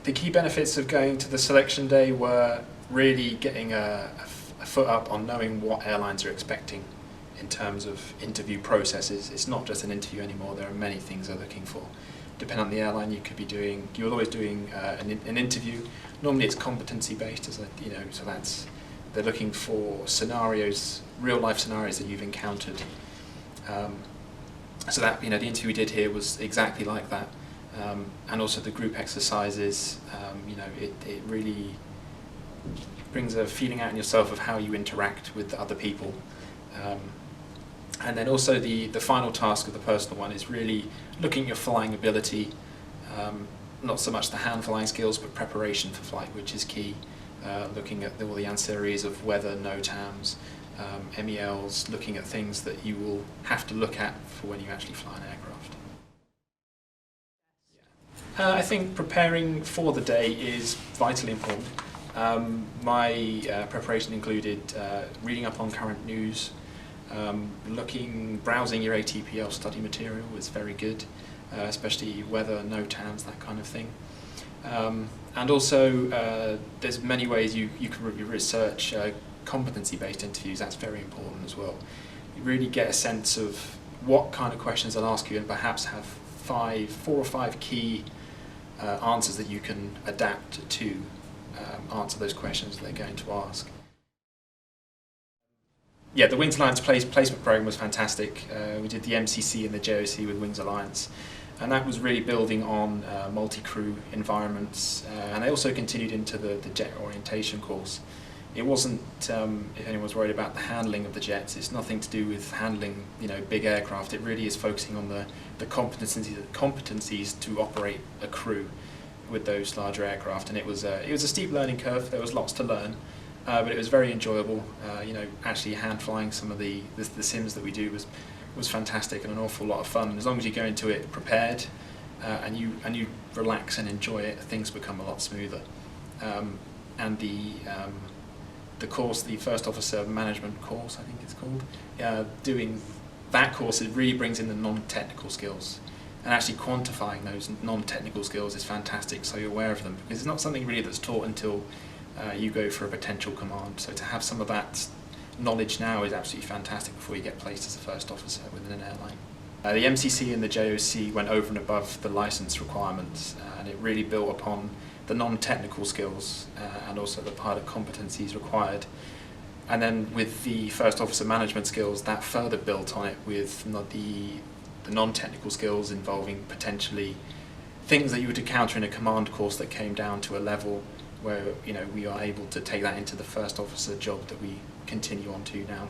The key benefits of going to the selection day were really getting a foot up on knowing what airlines are expecting in terms of interview processes. It's not just an interview anymore, there are many things they're looking for. Depending on the airline, you're always doing an interview. Normally it's competency based, so they're looking for scenarios, real life scenarios that you've encountered. So that, the interview we did here was exactly like that. And also the group exercises, it really brings a feeling out in yourself of how you interact with other people. And then also the final task of the personal one is really looking at your flying ability, not so much the hand flying skills, but preparation for flight, which is key. Looking at all the ancillaries of weather, NOTAMs, MELs, looking at things that you will have to look at for when you actually fly an aircraft. I think preparing for the day is vitally important. My preparation included reading up on current news, browsing your ATPL study material was very good, especially weather, NOTAMs, that kind of thing. And also there's many ways you can research competency-based interviews. That's very important as well. You really get a sense of what kind of questions they'll ask you, and perhaps have 4 or 5 key answers that you can adapt to answer those questions they're going to ask. Yeah, the Wings Alliance Placement Programme was fantastic. We did the MCC and the JOC with Wings Alliance, and that was really building on multi-crew environments, and they also continued into the jet orientation course. It wasn't, if anyone's worried about the handling of the jets, it's nothing to do with handling big aircraft. It really is focusing on the competencies to operate a crew with those larger aircraft, and it was a steep learning curve. There was lots to learn, but it was very enjoyable. Actually hand flying some of the sims that we do was fantastic and an awful lot of fun. As long as you go into it prepared and you relax and enjoy it, things become a lot smoother. And the course, the First Officer Management course, I think it's called, doing that course, it really brings in the non-technical skills, and actually quantifying those non-technical skills is fantastic, so you're aware of them, because it's not something really that's taught until you go for a potential command. So to have some of that knowledge now is absolutely fantastic before you get placed as a first officer within an airline. The MCC and the JOC went over and above the licence requirements, and it really built upon the non-technical skills and also the pilot competencies required. And then with the first officer management skills, that further built on it with the non-technical skills involving potentially things that you would encounter in a command course that came down to a level where we are able to take that into the first officer job that we continue on to now.